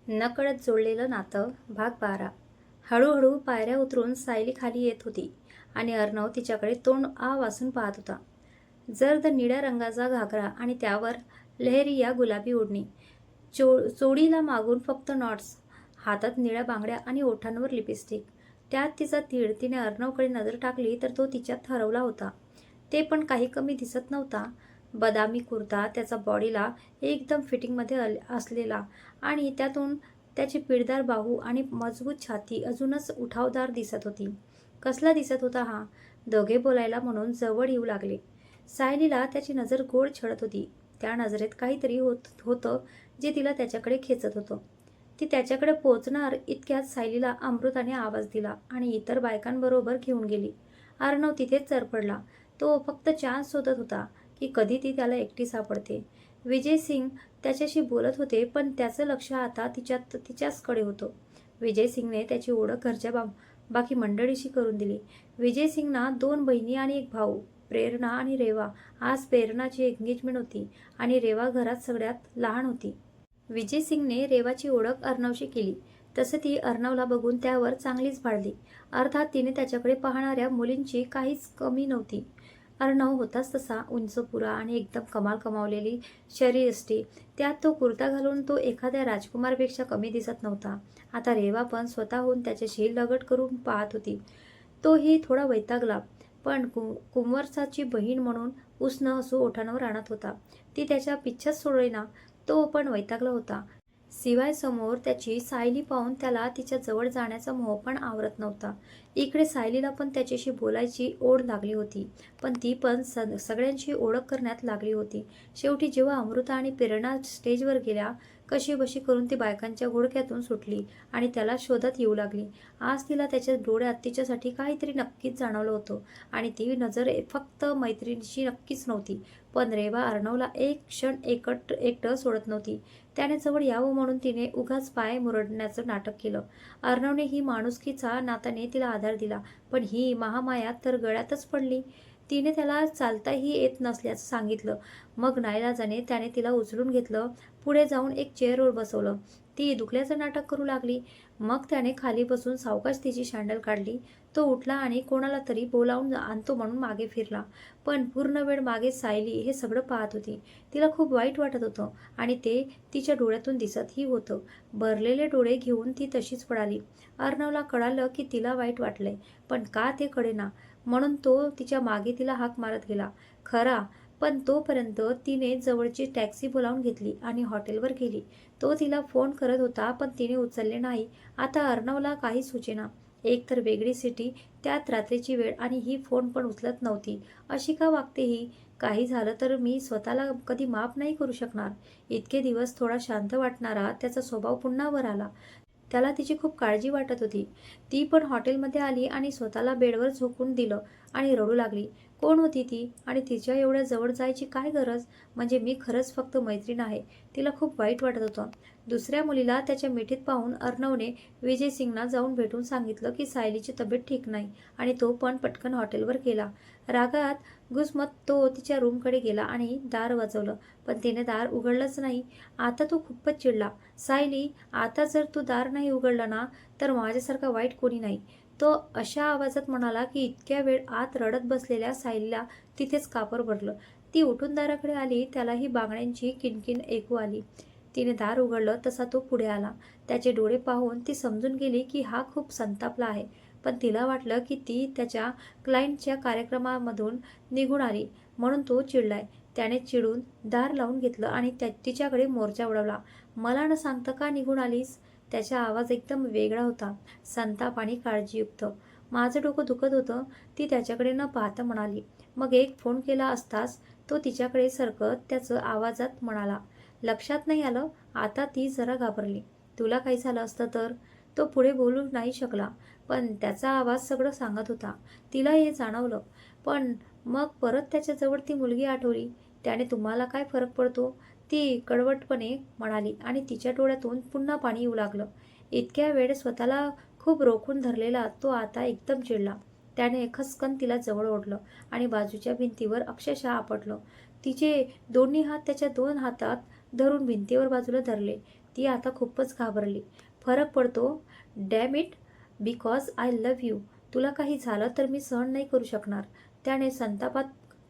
नकळत जोडलेलं नातं भाग 12. हळूहळू पायऱ्या उतरून सायली खाली येत होती आणि अर्णव तिच्याकडे तोंड आ वासून पाहत होता. जर्द निळ्या रंगाचा घागरा आणि त्यावर लहेरी या गुलाबी ओढणी, चोळीला मागून फक्त नॉट्स, हातात निळ्या बांगड्या आणि ओठांवर लिपस्टिक. त्यात तिचा तीळ. तिने अर्णवकडे नजर टाकली तर तो तिच्यात हरवला होता. ते पण काही कमी दिसत नव्हता. बदामी कुर्ता, त्याचा बॉडीला एकदम फिटिंगमध्ये असलेला आणि त्यातून त्याची पिळदार बाहू आणि मजबूत छाती अजूनच उठावदार दिसत होती. कसला दिसत होता हा? दोघे बोलायला म्हणून जवळ येऊ लागले. सायलीला त्याची नजर गोड छळत होती. त्या नजरेत काहीतरी होतं जे तिला त्याच्याकडे खेचत होतं. ती त्याच्याकडे पोहोचणार इतक्यात सायलीला अमृताने आवाज दिला आणि इतर बायकांबरोबर घेऊन गेली. अर्णव तिथेच चरफडला. तो फक्त चान्स शोधत होता की कधी ती त्याला एकटी सापडते. विजय सिंग त्याच्याशी बोलत होते, पण त्याचं लक्ष आता तिच्याचकडे होतं. विजय सिंगने त्याची ओळख घरच्या बाकी मंडळीशी करून दिली. विजय सिंगना 2 बहिणी आणि 1 भाऊ, प्रेरणा आणि रेवा. आज प्रेरणाची एंगेजमेंट होती आणि रेवा घरात सगळ्यात लहान होती. विजय सिंगने रेवाची ओळख अर्णवशी केली. तसं ती अर्णवला बघून त्यावर चांगलीच भाळली. अर्थात तिने त्याच्याकडे पाहणाऱ्या मुलींची काहीच कमी नव्हती. अर्णव होताच तसा उंचपुरा आणि एकदम कमाल कमावलेली शरीरयष्टी. त्यात तो कुर्ता घालून तो एखाद्या राजकुमारपेक्षा कमी दिसत नव्हता. आता रेवा पण स्वतःहून त्याच्याशी लगट करून पाहत होती. तोही थोडा वैतागला, पण कुंवरसाची बहीण म्हणून उसनं हसू ओठांवर आणत होता. ती त्याच्या पिच्छाच सोडेना. तो पण वैतागला होता. शिवाय समोर त्याची सायली पाहून त्याला तिच्या जवळ जाण्याचा मोह पण आवरत नव्हता. इकडे सायलीला पण त्याच्याशी बोलायची ओढ लागली होती, पण ती पण सगळ्यांची ओळख करण्यात लागली होती. शेवटी जेव्हा अमृता आणि प्रेरणा स्टेजवर गेल्या, कशीबशी करून ती बायकांच्या घोळक्यातून सुटली आणि त्याला शोधत येऊ लागली. आज तिला त्याच्या डोळ्यात तिच्यासाठी काहीतरी नक्कीच जाणवलं होतं आणि ती नजर फक्त मैत्रिणीची नक्कीच नव्हती. पण रेवा अर्णवला एक क्षण एकटं सोडत नव्हती. त्याने जवळ यावं म्हणून तिने उगाच पाय मुरडण्याचं नाटक केलं. अर्णवने ही माणुसकीचा नात्याने तिला आधार दिला, पण ही महामाया तर गळ्यातच पडली. तिने त्याला चालताही येत नसल्याचं सांगितलं. मग नाईलाजाने त्याने तिला उचलून घेतलं. पुढे जाऊन एक चेअरवर बसवलं. ती दुखल्याचं नाटक करू लागली. मग त्याने खाली बसून सावकाश तिची सँडल काढली. तो उठला आणि कोणाला तरी बोलावून आणतो म्हणून मागे फिरला. पण पूर्ण वेळ मागे सायली हे सगळं पाहत होती. तिला खूप वाईट वाटत होतं आणि ते तिच्या डोळ्यातून दिसतही होतं. भरलेले डोळे घेऊन ती तशीच पडाली. अर्णवला कळालं की तिला वाईट वाटलंय, पण का ते कळेना. म्हणून तो तिच्या मागे तिला हाक मारत गेला खरा, पण तोपर्यंत तिने जवळची टॅक्सी बोलावून घेतली आणि हॉटेलवर गेली. तो तिला फोन करत होता, पण तिने उचलले नाही. आता अर्णवला काही सुचेना. एक तर वेगळी सिटी, त्यात रात्रीची वेळ आणि ही फोन पण उचलत नव्हती. अशी का वागते ही? काही झालं तर मी स्वतःला कधी माफ नाही करू शकणार. इतके दिवस थोडा शांत वाटणारा त्याचा स्वभाव पुन्हा वर आला. त्याला तिची खूप काळजी वाटत होती. ती पण हॉटेलमध्ये आली आणि स्वतःला बेडवर झोकून दिलं आणि रडू लागली. कोण होती ती आणि तिच्या एवढ्या जवळ जायची काय गरज? म्हणजे मी खरंच फक्त मैत्रीण आहे. तिला खूप वाईट वाटत होतं. दुसऱ्या मुलीला त्याच्या मिठीत पाहून अर्णवने विजय सिंगना जाऊन भेटून सांगितलं की सायलीची तब्येत ठीक नाही आणि तो पण पटकन हॉटेलवर गेला. रागात घुसमत तो तिच्या रूमकडे गेला आणि दार वाजवलं, पण तिने दार उघडलंच नाही. आता तो खूपच चिडला. सायली, आता जर तू दार नाही उघडलं ना, तर माझ्यासारखा वाईट कोणी नाही. तो अशा आवाजात म्हणाला की इतक्या वेळ आत रडत बसलेल्या सायलीला तिथेच कापर भरलं. ती उठून दाराकडे आली. त्यालाही बांगड्यांची किणकिण ऐकू आली. तिने दार उघडलं तसा तो पुढे आला. त्याचे डोळे पाहून ती समजून गेली की हा खूप संतापला आहे, पण तिला वाटलं की ती त्याच्या क्लायंटच्या कार्यक्रमामधून निघून आली म्हणून तो चिडलाय. त्याने चिडून दार लावून घेतलं आणि तिच्याकडे मोर्चा उडवला. मला न सांगता का निघून आलीस? त्याचा आवाज एकदम वेगळा होता, संताप आणि काळजीयुक्त. माझं डोकं दुखत होतं, ती त्याच्याकडे न पाहता म्हणाली. मग एक फोन केला असतास, तो तिच्याकडे सरकत त्याचं आवाजात म्हणाला. लक्षात नाही आलं? आता ती जरा घाबरली. तुला काही झालं असतं तर? तो पुढे बोलू नाही शकला, पण त्याचा आवाज सगळं सांगत होता. तिला हे जाणवलं. पण मग परत त्याच्याजवळ ती मुलगी आठवली. त्याने तुम्हाला काय फरक पडतो? ती कडवटपणे म्हणाली आणि तिच्या डोळ्यातून पुन्हा पाणी येऊ लागलं. इतक्या वेळ स्वतःला खूप रोखून धरलेला तो आता एकदम चिडला. त्याने खसकन तिला जवळ ओढलं आणि बाजूच्या भिंतीवर अक्षरशः आपटलं. तिचे दोन्ही हात त्याच्या 2 हातात धरून भिंतीवर बाजूला धरले. ती आता खूपच घाबरली. फरक पडतो. Dam it, because I love you. तुला काही झालं तर मी सहन नाही करू शकणार, त्याने संतापात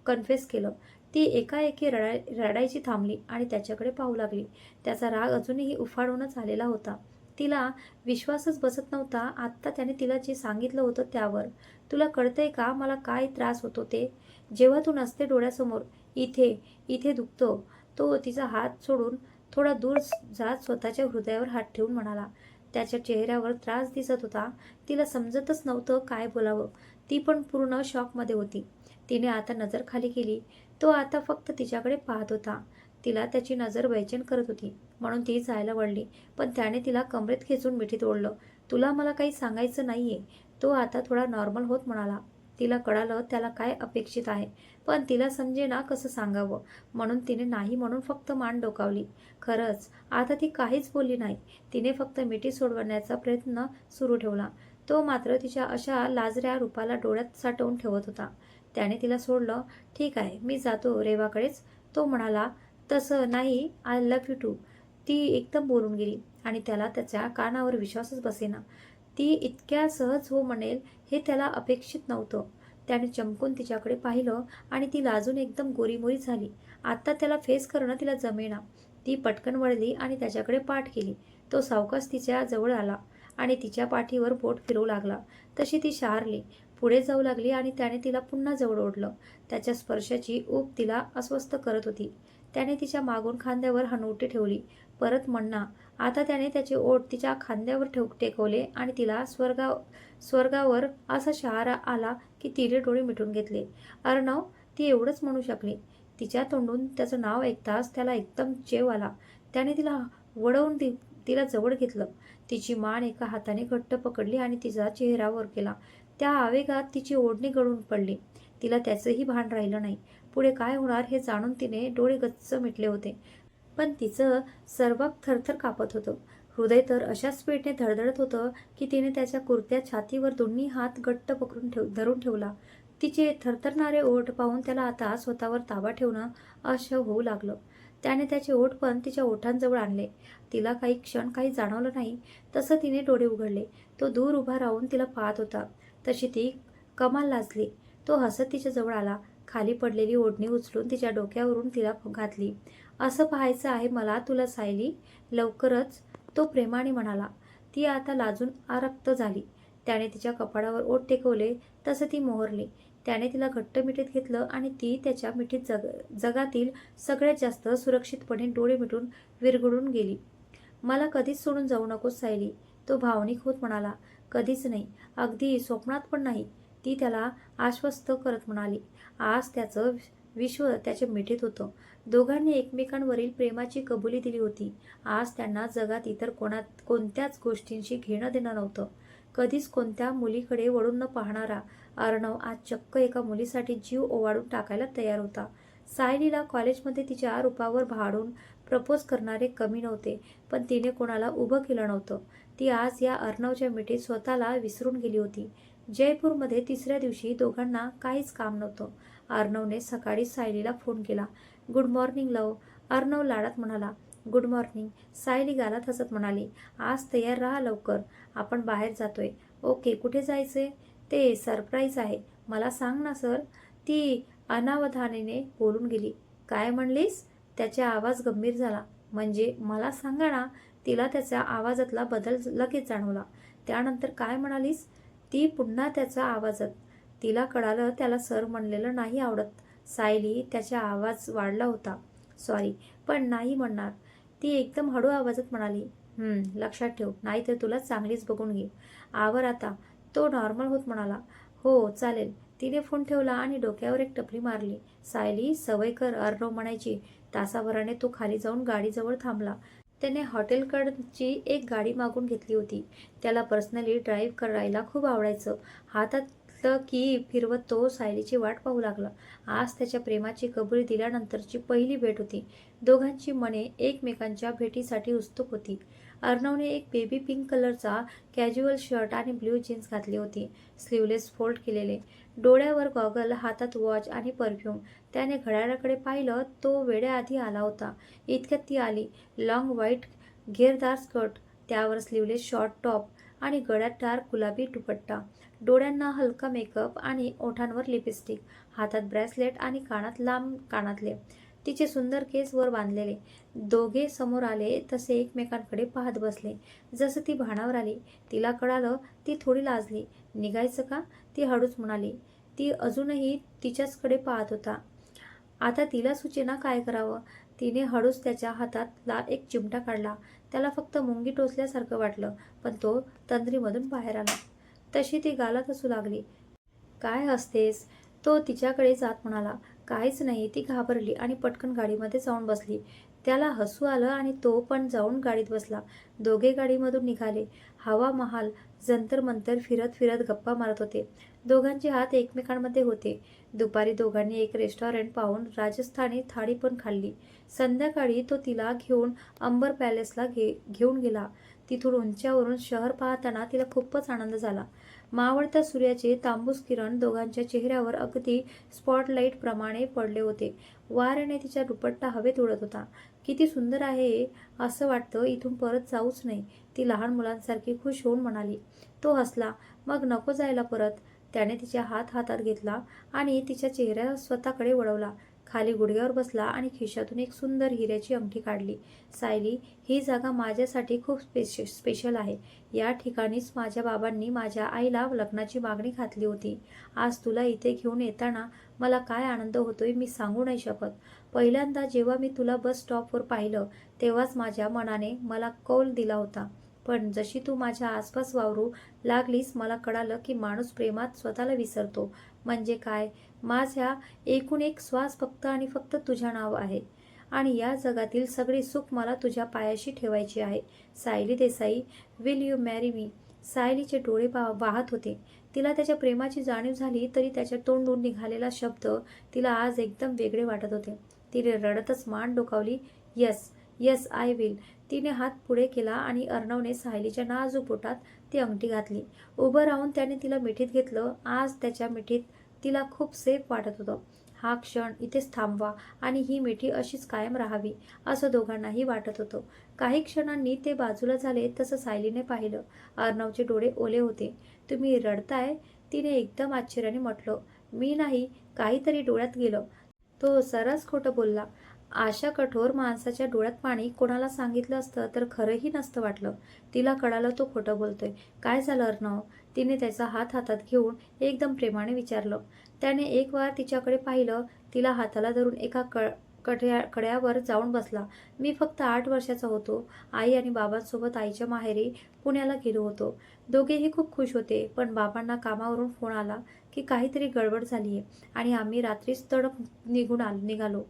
कन्फेस केलं. ती एकाएकी रडायची थांबली आणि त्याच्याकडे पाहू लागली. त्याचा राग अजूनही उफाळूनच आलेला होता. तिला विश्वासच बसत नव्हता आत्ता त्याने तिला जे सांगितलं होतं त्यावर. तुला कळतंय का मला काय त्रास होतो ते? जेव्हा तू नसते डोळ्यासमोर. इथे इथे दुखतो. तो तिचा हात सोडून थोडा दूर जात स्वतःच्या हृदयावर हात ठेवून म्हणाला. त्याच्या चेहऱ्यावर त्रास दिसत होता. तिला समजतच नव्हतं काय बोलावं. ती पण पूर्ण शॉकमध्ये होती. तिने आता नजर खाली केली. तो आता फक्त तिच्याकडे पाहत होता. तिला त्याची नजर बेचैन करत होती, म्हणून ती जायला वळली. पण त्याने तिला कमरेत खेचून मिठीत ओढलं. तुला मला काही सांगायचं नाहीये. तो आता थोडा नॉर्मल होत म्हणाला. तिला कळालं त्याला काय अपेक्षित आहे, पण तिला समजेना कसं सांगावं, म्हणून तिने नाही म्हणून फक्त मान डोकावली. खरंच आता ती काहीच बोलली नाही. तिने फक्त मिठी सोडवण्याचा प्रयत्न सुरू ठेवला. तो मात्र तिच्या अशा लाजऱ्या रूपाला डोळ्यात साठवून ठेवत होता. त्याने तिला सोडलं. ठीक आहे, मी जातो रेवाकडेच. तो म्हणाला. तसं नाही, आय लव्ह यू टू. ती एकदम बोलून गेली आणि त्याला त्याच्या कानावर विश्वासच बसेना. ती इतक्या सहज हो म्हणेल हे त्याला अपेक्षित नव्हतं. त्याने चमकून तिच्याकडे पाहिलं आणि ती लाजून एकदम गोरीमोरी झाली. आता त्याला फेस करणं तिला जमेना. ती पटकन वळली आणि त्याच्याकडे पाठ केली. तो सावकाश तिच्या जवळ आला आणि तिच्या पाठीवर बोट फिरवू लागला. तशी ती शहारली, पुढे जाऊ लागली आणि त्याने तिला पुन्हा जवळ ओढलं. त्याच्या स्पर्शाची ऊब तिला अस्वस्थ करत होती. त्याने तिच्या मागून खांद्यावर हनुवटी ठेवली. परत म्हणा. आता त्याने त्याचे ओठ तिच्या खांद्यावर टेकवले आणि तिला स्वर्गावर असा शहारा आला की तिने डोळे मिटून घेतले. अर्णव, ती एवढंच म्हणू शकली. तिच्या तोंडून त्याचं नाव ऐकताच त्याला एकदम चेव आला. त्याने तिला वळवून तिला जवळ घेतलं. तिची मान एका हाताने घट्ट पकडली आणि तिचा चेहरा वर केला. त्या आवेगात तिची ओढणी गळून पडली. तिला त्याचंही भान राहिलं नाही. पुढे काय होणार हे जाणून तिने डोळे गच्च मिटले होते. पण तिचं सर्वात थरथर कापत होतं. हृदय तर अशा स्पीडने धडधडत होतं की तिने त्याच्या कुर्त्या छातीवर दोन्ही हात घट्ट पकडून धरून ठेवला. तिचे थरथरणारे ओठ पाहून त्याला आता स्वतःवर ताबा ठेवणं अशक्य होऊ लागलं. त्याने त्याचे ओठ पण तिच्या ओठांजवळ आणले. तिला काही क्षण काही जाणवलं नाही. तसं तिने डोळे उघडले. तो दूर उभा राहून तिला पाहत होता. तशी ती कमाल लाजली. तो हसत तिच्या जवळ आला. खाली पडलेली ओढणी उचलून तिच्या डोक्यावरून तिला घातली. असं पाहायचं आहे मला तुला सायली, लवकरच, तो प्रेमाने म्हणाला. ती आता लाजून आरक्त झाली. त्याने तिच्या कपाळावर ओठ टेकवले. तसं ती मोहरली. त्याने तिला घट्ट मिठीत घेतलं आणि ती त्याच्या मिठीत जगातील सगळ्यात जास्त सुरक्षितपणे डोळे मिटून विरघळून गेली. मला कधीच सोडून जाऊ नकोस सायली, तो भावनिक होत म्हणाला. कधीच नाही, अगदी स्वप्नात पण नाही, ती त्याला आश्वस्त करत म्हणाली. आज त्याचं विश्व त्याच्या मिठीत होतं. दोघांनी एकमेकांवरील प्रेमाची कबुली दिली होती. आज त्यांना जगात इतर कोणत्याच गोष्टींशी घेणं देणं नव्हतं. कधीच कोणत्या मुलीकडे वळून न पाहणारा अर्णव आज चक्क एका मुलीसाठी जीव ओवाळून टाकायला तयार होता. सायलीला कॉलेजमध्ये तिच्या रूपावर भाडून प्रपोज करणारे कमी नव्हते, पण तिने कोणाला उभं केलं नव्हतं. ती आज या अर्णवच्या मिठीत स्वतःला विसरून गेली होती. जयपूरमध्ये तिसऱ्या दिवशी दोघांना काहीच काम नव्हतं. अर्णवने सकाळी सायलीला फोन केला. गुड मॉर्निंग लव, अर्णव लाडात म्हणाला. गुड मॉर्निंग, सायली गालात हसत म्हणाली. आज तयार राहा लवकर, आपण बाहेर जातोय. ओके, कुठे जायचे? ते सरप्राईज आहे, मला सांग ना सर, ती अनावधानाने बोलून गेली. काय म्हणलीस? त्याचा आवाज गंभीर झाला. म्हणजे मला सांगा ना. तिला त्याच्या आवाजातला बदल लगेच जाणवला. त्यानंतर काय म्हणालीस? ती पुन्हा त्याचा आवाजात. तिला कळालं त्याला सर म्हणलेलं नाही आवडत. सायली, त्याचा आवाज वाढला होता. सॉरी, पण नाही म्हणणार. ती एकदम हळू आवाजात म्हणाली. लक्षात ठेव, नाहीतर तुला चांगलीच बघून घे. आवर आता, तो नॉर्मल होत म्हणाला. हो चालेल. तिने फोन ठेवला आणि डोक्यावर एक टपली मारली. सायली, सवय कर, अर्णव म्हणायची. तासाभराने तो खाली जाऊन गाडीजवळ थांबला. त्याने हॉटेलकडची एक गाडी मागून घेतली होती. त्याला पर्सनली ड्राईव्ह करायला खूप आवडायचं. हातातलं की फिरवत तो सायलीची वाट पाहू लागला. आज त्याच्या प्रेमाची कबुली दिल्यानंतरची पहिली भेट होती. दोघांची मने एकमेकांच्या भेटीसाठी उत्सुक होती. अर्णवने एक बेबी पिंक कलरचा कॅज्युअल शर्ट आणि ब्ल्यू जीन्स घातली होती, स्लीवलेस फोल्ड केलेले. डोळ्यावर गॉगल, हातात वॉच आणि परफ्यूम. त्याने घड्याळाकडे पाहिलं. तो वेळेआधी आला होता. इतक्यात ती आली. लॉंग व्हाईट घेरदार स्कर्ट, त्यावर स्लीवलेस शॉर्ट टॉप आणि गळ्यात डार्क गुलाबी दुपट्टा, डोळ्यांना हलका मेकअप आणि ओठांवर लिपस्टिक, हातात ब्रेसलेट आणि कानात लांब कानातले, तिचे सुंदर केस वर बांधलेले. दोघे समोर आले तसे एकमेकांकडे पाहत बसले. जसं ती भानावर आली, तिला कळालं ती थोडी लाजली. निघायचं का? ती हळूच म्हणाली. ती अजूनही तिच्याचकडे पाहत होता. आता तिला सुचेना काय करावं. तिने हळूच त्याच्या हातातला एक चिमटा काढला. त्याला फक्त मुंगी टोचल्यासारखं वाटलं, पण तो तंद्रीमधून बाहेर आला. तशी ती गालात हसू लागली. काय हसतेस? तो तिच्याकडे जात म्हणाला. काहीच नाही. ती घाबरली आणि पटकन गाडीमध्ये जाऊन बसली. त्याला हसू आलं आणि तो पण जाऊन गाडीत बसला. दोघे गाडीमधून निघाले. हवा महाल, जंतर मंतर फिरत फिरत गप्पा मारत होते. दोघांचे हात एकमेकांमध्ये होते. दुपारी दोघांनी एक रेस्टॉरंट पाहून राजस्थानी थाळी पण खाल्ली. संध्याकाळी तो तिला घेऊन अंबर पॅलेसला घेऊन गेला. तिथून उंचावरून शहर पाहताना तिला खूपच आनंद झाला. मावळत्या सूर्याचे तांबूस किरण दोघांच्या चेहऱ्यावर अगदी स्पॉटलाईट प्रमाणे पडले होते. वाऱ्याने तिचा दुपट्टा हवेत उडत होता. किती सुंदर आहे, असं वाटतं इथून परत जाऊच नाही, ती लहान मुलांसारखी खुश होऊन म्हणाली. तो हसला. मग नको जायला परत. त्याने तिचा हात हातात घेतला आणि तिच्या चेहऱ्या स्वतःकडे वळवला. खाली गुडघ्यावर बसला आणि खिशातून एक सुंदर हिऱ्याची अंगठी काढली. सायली, ही जागा माझ्यासाठी खूप स्पेशल आहे. या ठिकाणीच माझ्या बाबांनी माझ्या आईला लग्नाची मागणी घातली होती. आज तुला इथे घेऊन येताना मला काय आनंद होतोय मी सांगू नाही शकत. पहिल्यांदा जेव्हा मी तुला बस स्टॉपवर पाहिलं तेव्हाच माझ्या मनाने मला कौल दिला होता. पण जशी तू माझ्या आसपास वावरू लागलीस मला कळालं की माणूस प्रेमात स्वतःला विसरतो. म्हणजे काय, माझ्या एकूण एक श्वास फक्त आणि फक्त तुझ्या नाव आहे आणि या जगातील सगळी सुख मला तुझ्या पायाशी ठेवायची आहे. Sayali Desai, will you marry me? सायलीचे डोळे वाहत होते. तिला त्याच्या प्रेमाची जाणीव झाली तरी त्याच्या तोंडून निघालेला शब्द तिला आज एकदम वेगळे वाटत होते. तिने रडतच मान डोकावली. Yes yes I will. तिने हात पुढे केला आणि अर्णवने सायलीच्या नाजूक बोटात ती अंगठी घातली. उभं राहून त्याने तिला मिठीत घेतलं. आज त्याच्या मिठीत तिला खूप सेफ वाटत होतं. हा क्षण इथेच थांबवा आणि ही मिठी अशीच कायम राहावी असं दोघांनाही वाटत होतं. काही क्षणांनी ते बाजूला झाले तसं सायलीने पाहिलं. अर्णवचे डोळे ओले होते. तुम्ही रडताय? तिने एकदम आश्चर्याने म्हटलं. मी नाही, काहीतरी डोळ्यात गेलं. तो सरस खोटं बोलला. अशा कठोर माणसाच्या डोळ्यात पाणी कोणाला सांगितलं असतं तर खरंही नसतं वाटलं. तिला कळालं तो खोटं बोलतोय. काय झालं अर्णव? तिने त्याचा हात हातात घेऊन एकदम प्रेमाने विचारलं. त्याने एक वार तिच्याकडे पाहिलं. तिला हाताला धरून एका कड्यावर जाऊन बसला. मी फक्त 8 वर्षाचा होतो. आई आणि बाबांसोबत आईच्या माहेरी पुण्याला गेलो होतो. दोघेही खूप खुश होते. पण बाबांना कामावरून फोन आला की काहीतरी गडबड झालीये आणि आम्ही रात्रीच तडक निघालो.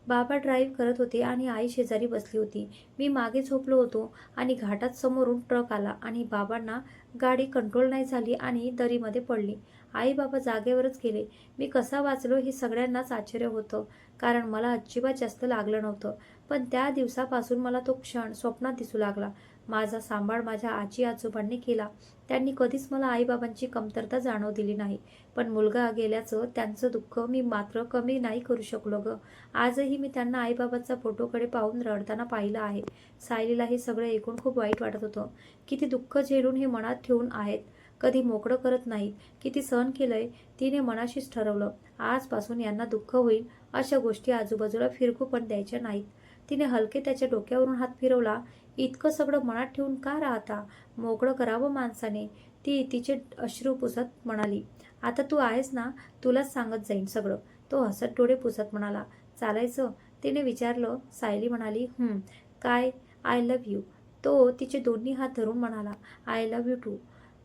बाबा ड्राईव्ह करत होते आणि आई शेजारी बसली होती. मी मागे झोपलो होतो आणि घाटात समोरून ट्रक आला आणि बाबांना गाडी कंट्रोल नाही झाली आणि दरीमध्ये पडली. आई बाबा जागेवरच गेले. मी कसा वाचलो हे सगळ्यांनाच आश्चर्य होतं, कारण मला अजिबात जास्त लागलं नव्हतं. पण त्या दिवसापासून मला तो क्षण स्वप्नात दिसू लागला. माझा सांभाळ माझ्या आजी आजोबांनी केला. त्यांनी कधीच मला आईबाबांची कमतरता जाणवू दिली नाही. पण मुलगा गेल्याचं त्यांचं दुःख मी मात्र कमी नाही करू शकलो ग. आजही मी त्यांना आईबाबांचा फोटोकडे पाहून रडताना पाहिलं आहे. सायलीला हे सगळं ऐकून खूप वाईट वाटत होतं. किती दुःख झेलून हे मनात ठेवून आहेत, कधी मोकळं करत नाहीत. किती सहन केलंय. तिने मनाशीच ठरवलं, आजपासून यांना दुःख होईल अशा गोष्टी आजूबाजूला फिरकू पण द्यायच्या नाहीत. तिने हलके त्याच्या डोक्यावरून हात फिरवला. इतकं सगळं मनात ठेवून का राहता? मोकळं करावं माणसाने. ती तिचे अश्रू पुसत म्हणाली. आता तू आहेस ना, तुलाच सांगत जाईन सगळं. तो हसत डोळे पुसत म्हणाला. चालायचं? तिने विचारलं. सायली म्हणाली, काय? I love you. तो तिचे दोन्ही हात धरून म्हणाला. I love you too.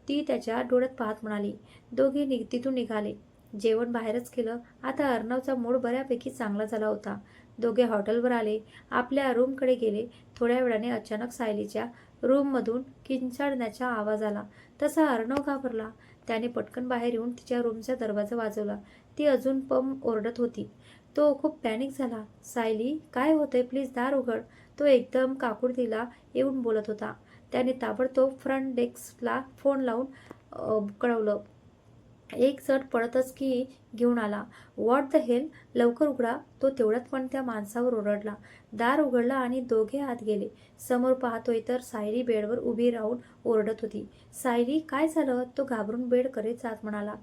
ती त्याच्या डोळ्यात पाहत म्हणाली. दोघे तिथून निघाले. जेवण बाहेरच केलं. आता अर्णवचा मूड बऱ्यापैकी चांगला झाला होता. दोघे हॉटेलवर आले. आपल्या रूमकडे गेले. थोड्या वेळाने अचानक सायलीच्या रूममधून किंचाळण्याचा आवाज आला. तसा अर्णव घाबरला. त्याने पटकन बाहेर येऊन तिच्या रूमचा दरवाजा वाजवला. ती अजून पण ओरडत होती. तो खूप पॅनिक झाला. सायली, काय होतंय? प्लीज दार उघड. तो एकदम काकुळतीला येऊन बोलत होता. त्याने ताबडतोब फ्रंट डेस्कला फोन लावून कळवलं. एक जण पळतच की घेऊन आला. व्हॉट द हेल, लवकर उघडा. तो तेवढ्यात पण त्या माणसावर ओरडला. दार उघडला आणि दोघे आत गेले. समोर पाहतोय तर सायली बेडवर उभी राहून ओरडत होती. सायली, काय झालं? तो घाबरून बेडकडे जात म्हणाला.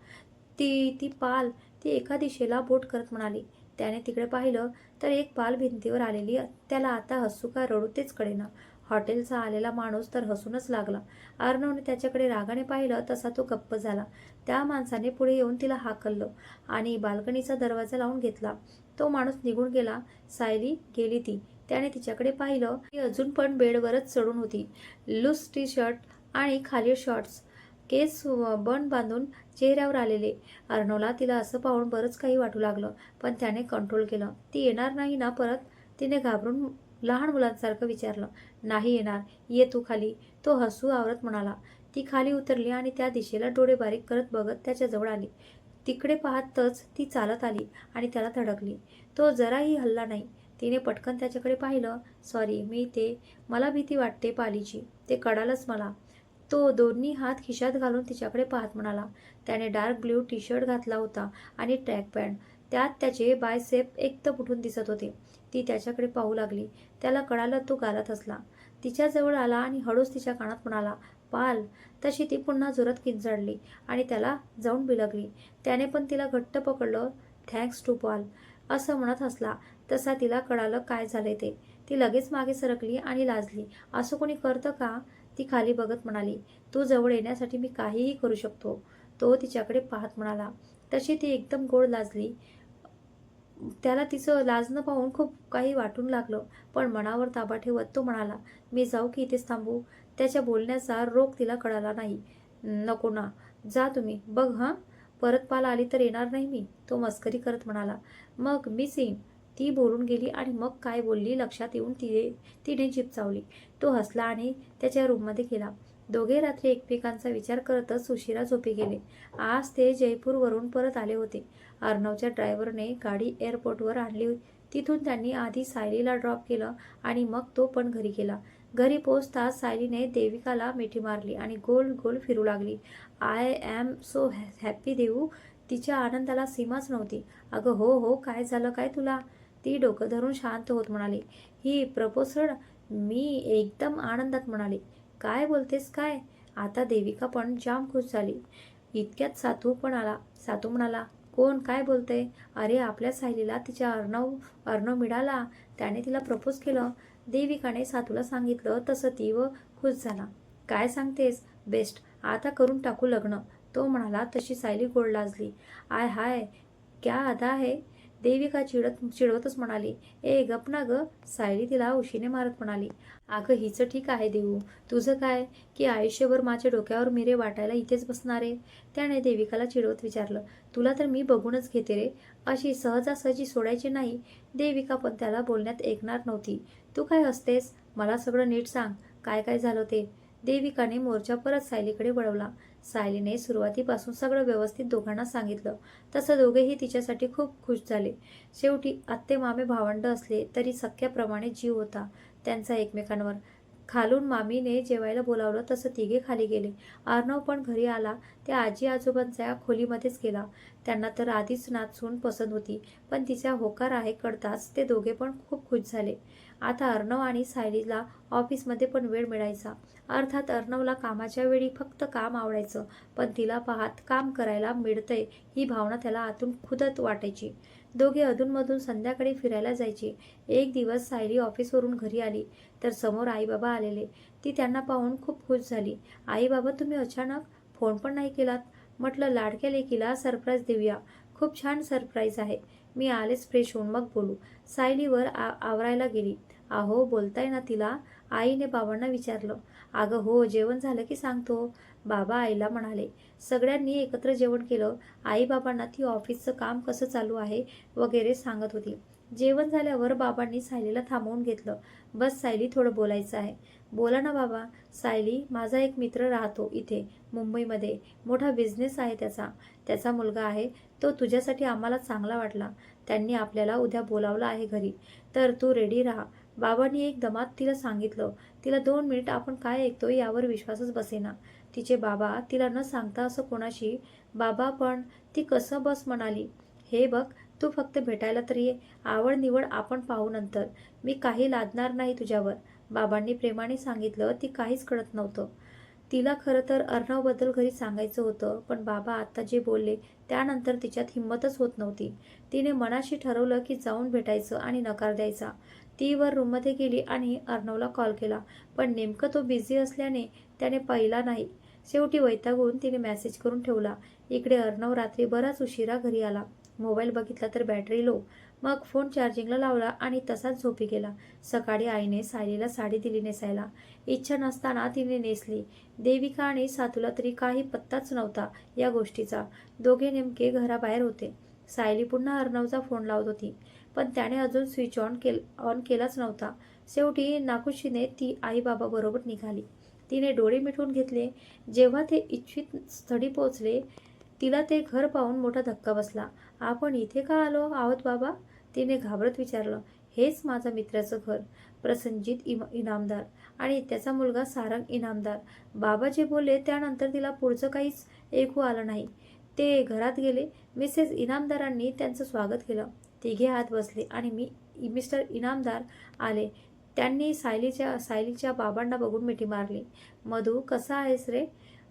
ती ती पाल, ती एका दिशेला बोट करत म्हणाली. त्याने तिकडे पाहिलं तर एक पाल भिंतीवर आलेली. त्याला आता हसू का रडू तेच कळेना. हॉटेलचा आलेला माणूस तर हसूनच लागला. अर्णवने त्याच्याकडे रागाने पाहिलं तसा तो गप्प झाला. त्या माणसाने पुढे येऊन तिला हाकललं आणि बाल्कनीचा दरवाजा लावून घेतला. तो माणूस निघून गेला. सायली गेली ती. त्याने तिच्याकडे पाहिलं. ती अजून पण बेडवरच चढून होती. लूज टी शर्ट आणि खाली शॉर्ट्स, केस बन बांधून चेहऱ्यावर आलेले. अर्णवला तिला असं पाहून बरंच काही वाटू लागलं, पण त्याने कंट्रोल केलं. ती येणार नाही ना परत? तिने घाबरून लहान मुलांसारखं विचारलं. नाही येणार, ये तू खाली, तो हसू आवरत म्हणाला. ती खाली उतरली आणि त्या दिशेला डोळे बारीक करत बघत त्याच्याजवळ आली. तिकडे पाहतच ती चालत आली आणि त्याला धडकली. तो जराही हलला नाही. तिने पटकन त्याच्याकडे पाहिलं. सॉरी, मी ते, मला भीती वाटते पालीची, ते कळालंच मला. तो दोन्ही हात खिशात घालून तिच्याकडे पाहत म्हणाला. त्याने डार्क ब्ल्यू टी शर्ट घातला होता आणि ट्रॅक पॅन्ट. त्यात त्याचे बायसेप एकदम उठून दिसत होते. ती त्याच्याकडे पाहू लागली. त्याला कळालं तो गालात हसला. तिच्याजवळ आला आणि हळूच तिच्या कानात म्हणाला, पाल. तशी ती पुन्हा जोरात किंचाळली आणि त्याला जाऊन बिलगली. त्याने पण तिला घट्ट पकडलं. थँक्स टू पाल, असं म्हणत हसला. तसा तिला कळालं काय झालंय ते. ती लगेच मागे सरकली आणि लाजली. असं कोणी करतं का? ती खाली बघत म्हणाली. तू जवळ येण्यासाठी मी काहीही करू शकतो. तो तिच्याकडे पाहत म्हणाला. तशी ती एकदम गोड लाजली. त्याला तिचं लाजणं पाहून खूप काही वाटून लागलं, पण मनावर ताबा ठेवत तो म्हणाला, मी जाऊ की इथेच थांबू? त्याच्या बोलण्याचा रोख तिला कळाला नाही. नको ना, जा तुम्ही. बघ हां, परत पाल आली तर येणार नाही मी, तो मस्करी करत म्हणाला. मग मीच येईन. ती बोलून गेली आणि मग काय बोलली लक्षात येऊन तिने जीभ चावली. तो हसला आणि त्याच्या रूममध्ये गेला. दोघे रात्री एकमेकांचा विचार करतच उशिरा झोपी गेले. आज ते जयपूरवरून परत आले होते. अर्णवच्या ड्रायव्हरने गाडी एअरपोर्टवर आणली. तिथून त्यांनी आधी सायलीला ड्रॉप केलं आणि मग तो पण घरी गेला. घरी पोहोचताच सायलीने देविकाला मिठी मारली आणि गोल गोल फिरू लागली. आय ॲम सो हॅपी देऊ. तिच्या आनंदाला सीमाच नव्हती. अगं हो हो, काय झालं काय तुला? ती डोकं धरून शांत होत म्हणाली. ही प्रपोजड? मी एकदम आनंदात म्हणाली. काय बोलतेस काय? आता देविका पण जाम खुश झाली. इतक्यात सातू पण आला. सातू म्हणाला, कोण काय बोलतंय? अरे आपल्या सायलीला तिच्या अर्णव मिळाला. त्याने तिला प्रपोज केलं. देविकाने सातूला सांगितलं तसं ती व खुश झाला. काय सांगतेस? बेस्ट, आता करून टाकू लग्न, तो म्हणाला. तशी सायली गोड लाजली. आय हाय, क्या अदा है, देविका चिडवतच म्हणाली. ए गप ना ग, सायली तिला उशीने मारत म्हणाली. अगं हिचं ठीक आहे देऊ, तुझं काय की आयुष्यभर माझ्या डोक्यावर मिरे वाटायला इथेच बसणारे? त्याने देविकाला चिडवत विचारलं. तुला तर मी बघूनच घेते रे, अशी सहजासहजी सोडायची नाही. देविका पण त्याला बोलण्यात ऐकणार नव्हती. तू काय हसतेस? मला सगळं नीट सांग, काय काय झालं ते. देविकाने मोर्चा परत सायलीकडे वळवला. सायलीने सुरुवातीपासून सगळं व्यवस्थित दोघांना सांगितलं. तसं दोघेही तिच्यासाठी खूप खुश झाले. शेवटी आत्ते मामे भावंड असले तरी सख्याप्रमाणे जीव होता त्यांचा एकमेकांवर. खालून मामीने जेवायला बोलावलं तसं तिघे खाली गेले. अर्णव पण घरी आला. त्या आजी आजोबांच्या खोलीमध्येच गेला. त्यांना तर आधीच नाचून पसंत होती, पण तिचा होकार आहे कळताच ते दोघे पण खूप खुश झाले. आता अर्णव आणि सायलीला ऑफिसमध्ये पण वेळ मिळायचा. अर्थात अर्णवला कामाच्या वेळी फक्त काम आवडायचं, पण तिला पाहत काम करायला मिळतंय ही भावना त्याला आतून खुदत वाटायची. दोघे अधूनमधून संध्याकाळी फिरायला जायचे. एक दिवस सायली ऑफिसवरून घरी आली तर समोर आईबाबा आलेले. ती त्यांना पाहून खूप खुश झाली. आईबाबा, तुम्ही अचानक? फोन पण नाही केलात. म्हटलं लाडक्या लेकीला सरप्राईज देऊया. खूप छान सरप्राईज आहे. मी आलेच फ्रेश होऊन, मग बोलू. सायलीवर आवरायला गेली. अहो बोलताय ना तिला? आईने बाबांना विचारलं. अगं हो, जेवण झालं की सांगतो, बाबा आईला म्हणाले. सगळ्यांनी एकत्र जेवण केलं. आई बाबांना ती ऑफिसचं काम कसं चालू आहे वगैरे सांगत होती. जेवण झाल्यावर बाबांनी सायलीला थांबवून घेतलं. बस सायली, थोडं बोलायचं आहे. बोला ना बाबा. सायली, माझा एक मित्र राहतो इथे मुंबईमध्ये. मोठा बिझनेस आहे त्याचा. त्याचा मुलगा आहे. तो तुझ्यासाठी आम्हाला चांगला वाटला. त्यांनी आपल्याला उद्या बोलावलं आहे घरी. तर तू रेडी राहा. बाबांनी एक दमात तिला सांगितलं. तिला 2 मिनिट आपण काय ऐकतोय यावर विश्वासच बसेना. तिचे बाबा तिला न सांगता असं कोणाशी बाबा पण ती कसं बस म्हणाली. हे बघ, तू फक्त भेटायला तर ये. आवड निवड आपण पाहू नंतर. मी काही लादणार नाही तुझ्यावर. बाबांनी प्रेमाने सांगितलं. ती काहीच कळत नव्हतं. तिला खरं तर अर्णवबद्दल घरी सांगायचं होतं, पण बाबा आता जे बोलले त्यानंतर तिच्यात हिंमतच होत नव्हती. तिने मनाशी ठरवलं की जाऊन भेटायचं आणि नकार द्यायचा. ती वर रूममध्ये गेली आणि अर्णवला कॉल केला, पण नेमकं तो बिझी असल्याने त्याने पाहिला नाही. शेवटी वैतागून तिने मेसेज करून ठेवला. इकडे अर्णव रात्री बराच उशिरा घरी आला. मोबाईल बघितला तर बॅटरी लो. मग फोन चार्जिंगला लावला आणि तसाच झोपी गेला. सकाळी आईने सायलीला साडी दिली नेसायला. इच्छा नसताना तिने नेसली. देविका आणि सातूला तरी काही पत्ताच नव्हता या गोष्टीचा. दोघे नेमके घराबाहेर होते. सायली पुन्हा अर्णवचा फोन लावत होती, पण त्याने अजून स्विच ऑन केलाच नव्हता. शेवटी नाखुशीने ती आईबाबाबरोबर निघाली. तिने डोळे मिटून घेतले. जेव्हा ते इच्छित स्थळी पोहोचले, तिला ते घर पाहून मोठा धक्का बसला. आपण इथे का आलो आहोत बाबा? तिने घाबरत विचारलं. हेच माझा मित्राचं घर, प्रसन्नजीत इनामदार आणि त्याचा मुलगा सारंग इनामदार. बाबा जे बोलले त्यानंतर तिला पुढचं काहीच ऐकू आलं नाही. ते घरात गेले. मिसेस इनामदारांनी त्यांचं स्वागत केलं. तिघे आत बसले आणि मिस्टर इनामदार आले. त्यांनी सायलीच्या बाबांना बघून मिठी मारली. मधू, कसा आहेस रे?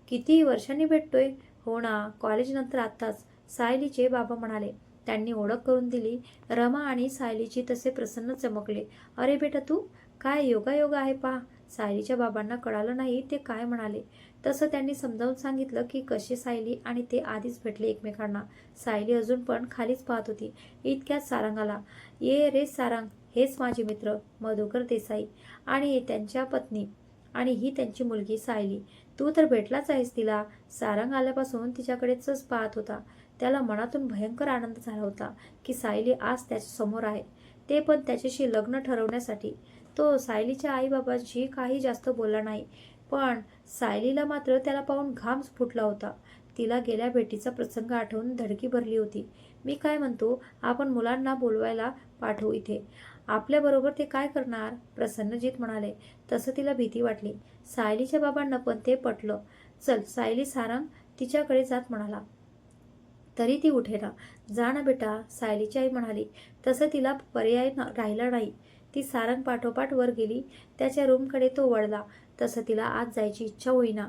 किती वर्षांनी भेटतोय. हो ना, कॉलेजनंतर आत्ताच, सायलीचे बाबा म्हणाले. त्यांनी ओळख करून दिली. रमा आणि सायलीची तसे प्रसन्न चमकले. अरे बेटा तू, काय योगा आहे पहा. सायलीच्या बाबांना कळालं नाही ते काय म्हणाले. तसं त्यांनी समजावून सांगितलं की कसे सायली आणि ते आधीच भेटले एकमेकांना. सायली अजून पण खालीच पाहत होती. इतक्यात सारंग आला. ये रे सारंग, हेच माझे मित्र मधुकर देसाई आणि त्यांच्या पत्नी आणि ही त्यांची मुलगी सायली. तू तर भेटलाच आहेस तिला. सारंग आल्यापासून तिच्याकडेच पाहत होता. त्याला मनातून भयंकर आनंद झाला होता की सायली आज त्याच्या समोर आहे, ते पण त्याच्याशी लग्न ठरवण्यासाठी. तो सायलीच्या आईबाबांशी काही जास्त बोलला नाही, पण सायलीला मात्र त्याला पाहून घाम फुटला होता. तिला गेल्या भेटीचा प्रसंग आठवून धडकी भरली होती. मी काय म्हणतो, आपण मुलांना बोलवायला पाठवू इथे. आपल्याबरोबर ते काय करणार? प्रसन्नजीत म्हणाले. तसं तिला भीती वाटली. सायलीच्या बाबांना पण ते पटलं. चल सायली, सारंग तिच्याकडे जात म्हणाला. तरी ती उठेना. जा ना बेटा, सायलीची आई म्हणाली. तसं तिला पर्याय राहिला नाही. ती सारंग पाठोपाठ वर गेली. त्याच्या रूमकडे तो वळला. तसं तिला आत जायची इच्छा होईना.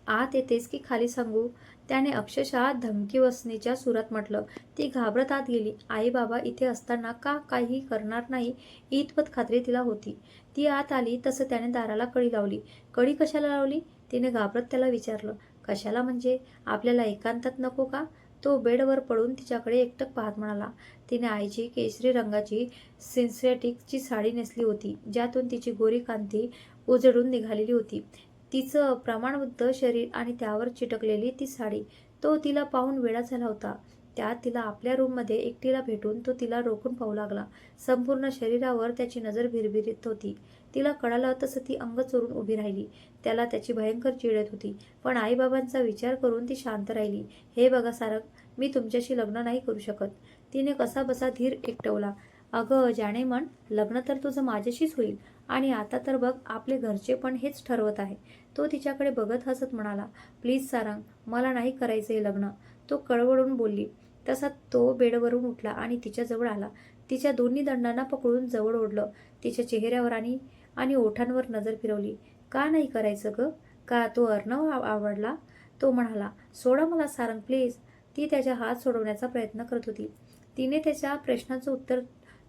आत येतेस की खाली सांगू? त्याने अक्षरशः धमकीवसनीच्या सुरात म्हटलं. ती घाबरत आत गेली. आई बाबा इथे असताना का काही करणार नाही इतपत खात्री तिला होती. ती आत आली तसं त्याने दाराला कडी लावली. कडी कशाला लावली? तिने घाबरत त्याला विचारलं. कशाला म्हणजे? आपल्याला एकांतात नको का? तो बेडवर पडून तिच्याकडे एकटक पाहत म्हणाला. तिने आईची केशरी रंगाची सिन्थेटिकची साडी नेसली होती, ज्यातून तिची गोरी कांती उजळून निघालेली होती. तिचं प्रमाणबद्ध शरीर आणि त्यावर चिटकलेली ती साडी, तो तिला पाहून वेडा झाला होता. त्यात तिला आपल्या रूममध्ये एकटीला भेटून तो तिला रोखून पाहू लागला. संपूर्ण शरीरावर त्याची नजर भिरभिरीत होती. तिला कळालं तसं ती अंग चोरून उभी राहिली. त्याला त्याची भयंकर चिड येत होती, पण आईबाबांचा विचार करून ती शांत राहिली. हे बघा सारंग, मी तुमच्याशी लग्न नाही करू शकत. तिने कसा बसा धीर एकटवला. अगं जाणे मन, लग्न तर तुझं माझ्याशीच होईल आणि आता तर बघ आपले घरचे पण हेच ठरवत आहे. तो तिच्याकडे बघत हसत म्हणाला. प्लीज सारंग, मला नाही करायचंय लग्न. तो कळवळून बोलली. तसा तो बेडवरून उठला आणि तिच्याजवळ आला. तिच्या दोन्ही दंडांना पकडून जवळ ओढलं. तिच्या चेहऱ्यावर आणि ओठांवर नजर फिरवली. का नाही करायचं ग? का तो अर्णव आवडला? तो म्हणाला. सोडा मला सारंग प्लीज. ती त्याच्या हात सोडवण्याचा प्रयत्न करत होती. तिने त्याच्या प्रश्नाचं उत्तर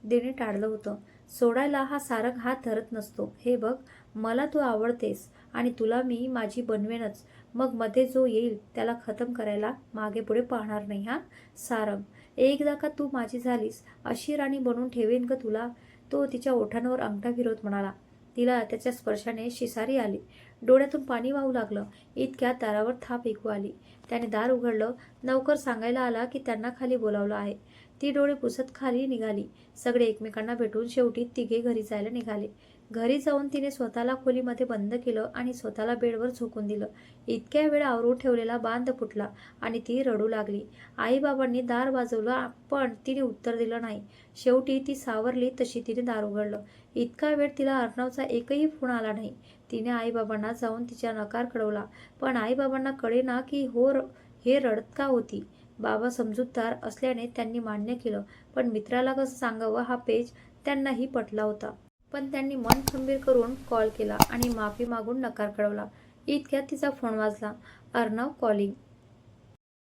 देणे टाळलं होतं. सोडायला हा सारंग हात धरत नसतो. हे बघ, मला तू आवडतेस आणि तुला मी माझी बनवेनच. मग मध्ये जो येईल त्याला खतम करायला मागे पुढे पाहणार नाही. हा सारंग, एकदा का तू माझी झालीस अशी राणी बनवून ठेवेन ग तुला. तो तिच्या ओठांवर अंगठा फिरवत म्हणाला. तिला त्याच्या स्पर्शाने शिसारी आली. डोळ्यातून पाणी वाहू लागलं. इतक्यात दारावर थाप ऐकू आली. त्याने दार उघडलं. नौकर सांगायला आला की त्यांना खाली बोलावलं आहे. ती डोळे पुसत खाली निघाली. सगळे एकमेकांना भेटून शेवटी तिघे घरी जायला निघाले. घरी जाऊन तिने स्वतःला खोलीमध्ये बंद केलं आणि स्वतःला बेडवर झोकून दिलं. इतक्या वेळ आवरून ठेवलेला बांध फुटला आणि ती रडू लागली. आईबाबांनी दार वाजवलं पण तिने उत्तर दिलं नाही. शेवटी ती सावरली तशी तिने दार उघडलं. इतका वेळ तिला अर्णवचा एकही फोन आला नाही. तिने आईबाबांना जाऊन तिचा नकार कळवला, पण आईबाबांना कळेना की हे रडत का होती. बाबा समजूतदार असल्याने त्यांनी मान्य केलं, पण मित्राला कसं सांगावं हा पेच त्यांनाही पटला होता. पण त्यांनी मन खंबीर करून कॉल केला आणि माफी मागून नकार कळवला. इतक्यात तिचा फोन वाजला. अर्णव कॉलिंग.